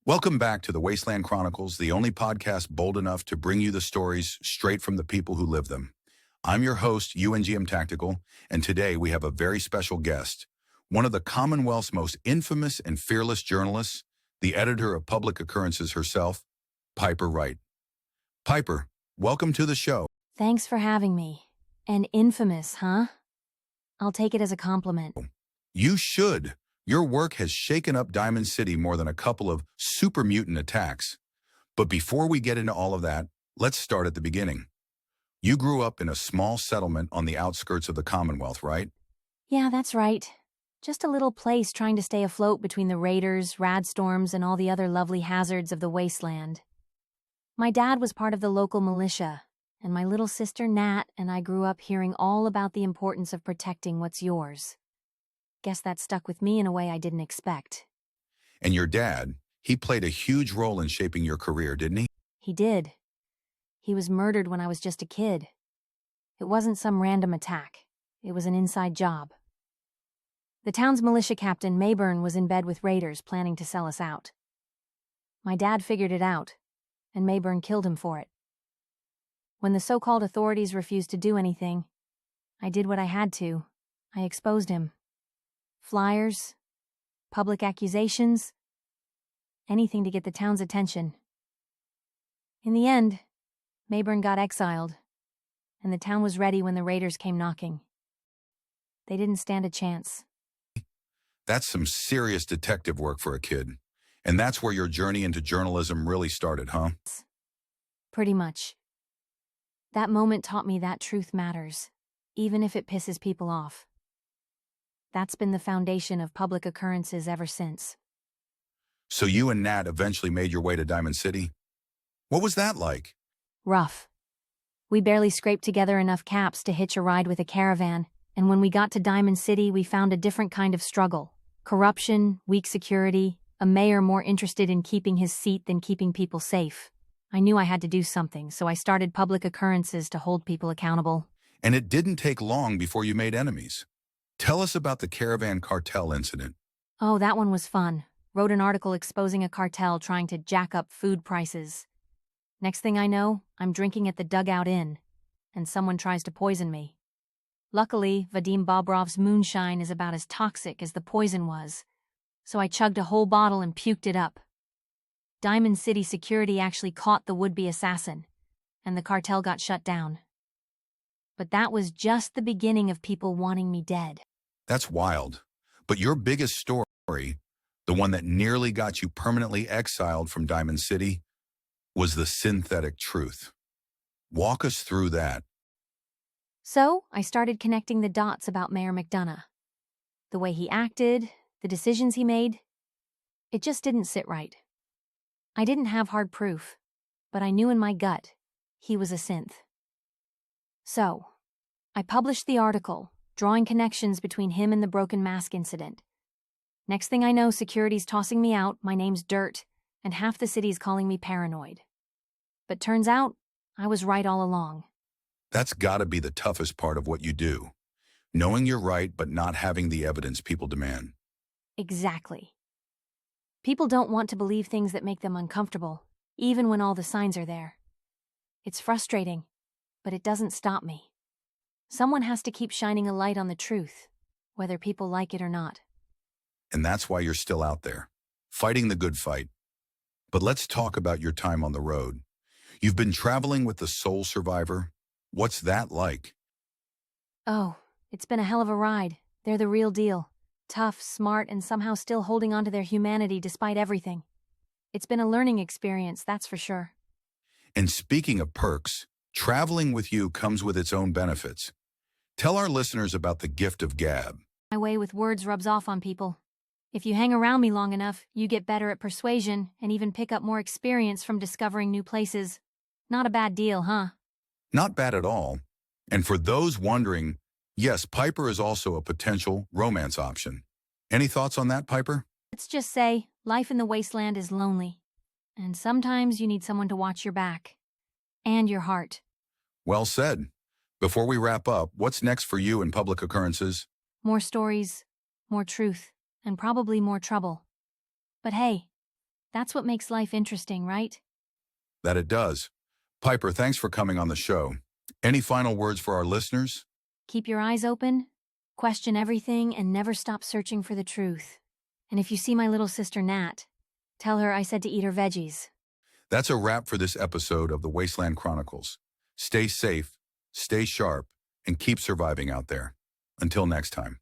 Welcome back to the Wasteland Chronicles, the only podcast bold enough to bring you the stories straight from the people who live them. I'm your host, UNGMTactical, and today we have a very special guest, one of the Commonwealth's most infamous and fearless journalists, the editor of Public Occurrences herself, Piper Wright. Piper, welcome to the show. Thanks for having me. And infamous, huh? I'll take it as a compliment. You should. Your work has shaken up Diamond City more than a couple of super mutant attacks. But before we get into all of that, let's start at the beginning. You grew up in a small settlement on the outskirts of the Commonwealth, right? Yeah, that's right. Just a little place trying to stay afloat between the raiders, radstorms, and all the other lovely hazards of the Wasteland. My dad was part of the local militia, and my little sister Nat and I grew up hearing all about the importance of protecting what's yours. Guess that stuck with me in a way I didn't expect. And your dad, he played a huge role in shaping your career, didn't he? He did. He was murdered when I was just a kid. It wasn't some random attack. It was an inside job. The town's militia captain, Mayburn, was in bed with raiders planning to sell us out. My dad figured it out, and Mayburn killed him for it. When the so-called authorities refused to do anything, I did what I had to. I exposed him. Flyers, public accusations, anything to get the town's attention. In the end, Mayburn got exiled, and the town was ready when the raiders came knocking. They didn't stand a chance. That's some serious detective work for a kid. And that's where your journey into journalism really started, huh? Pretty much. That moment taught me that truth matters, even if it pisses people off. That's been the foundation of Public Occurrences ever since. So you and Nat eventually made your way to Diamond City? What was that like? Rough. We barely scraped together enough caps to hitch a ride with a caravan, and when we got to Diamond City, we found a different kind of struggle. Corruption, weak security, a mayor more interested in keeping his seat than keeping people safe. I knew I had to do something, so I started Public Occurrences to hold people accountable. And it didn't take long before you made enemies. Tell us about the caravan cartel incident. Oh, that one was fun. Wrote an article exposing a cartel trying to jack up food prices. Next thing I know, I'm drinking at the Dugout Inn, and someone tries to poison me. Luckily, Vadim Bobrov's moonshine is about as toxic as the poison was, so I chugged a whole bottle and puked it up. Diamond City security actually caught the would-be assassin, and the cartel got shut down. But that was just the beginning of people wanting me dead. That's wild. But your biggest story, the one that nearly got you permanently exiled from Diamond City, was the synthetic truth. Walk us through that. So, I started connecting the dots about Mayor McDonough. The way he acted, the decisions he made, it just didn't sit right. I didn't have hard proof, but I knew in my gut he was a synth. So, I published the article, drawing connections between him and the broken mask incident. Next thing I know, security's tossing me out, my name's Dirt, and half the city's calling me paranoid. But turns out, I was right all along. That's gotta be the toughest part of what you do. Knowing you're right, but not having the evidence people demand. Exactly. People don't want to believe things that make them uncomfortable, even when all the signs are there. It's frustrating, but it doesn't stop me. Someone has to keep shining a light on the truth, whether people like it or not. And that's why you're still out there, fighting the good fight. But let's talk about your time on the road. You've been traveling with the sole survivor. What's that like? Oh, it's been a hell of a ride. They're the real deal. Tough, smart, and somehow still holding on to their humanity despite everything. It's been a learning experience, that's for sure. And speaking of perks, traveling with you comes with its own benefits. Tell our listeners about the gift of gab. My way with words rubs off on people. If you hang around me long enough, you get better at persuasion and even pick up more experience from discovering new places. Not a bad deal, huh? Not bad at all. And for those wondering, yes, Piper is also a potential romance option. Any thoughts on that, Piper? Let's just say, life in the Wasteland is lonely. And sometimes you need someone to watch your back. And your heart. Well said. Before we wrap up, what's next for you in Public Occurrences? More stories, more truth, and probably more trouble. But hey, That's what makes life interesting, right? That it does. Piper, thanks for coming on the show. Any final words for our listeners? Keep your eyes open, question everything, and never stop searching for the truth. And if you see my little sister Nat, tell her I said to eat her veggies. That's a wrap for this episode of the Wasteland Chronicles. Stay safe, stay sharp, and keep surviving out there. Until next time.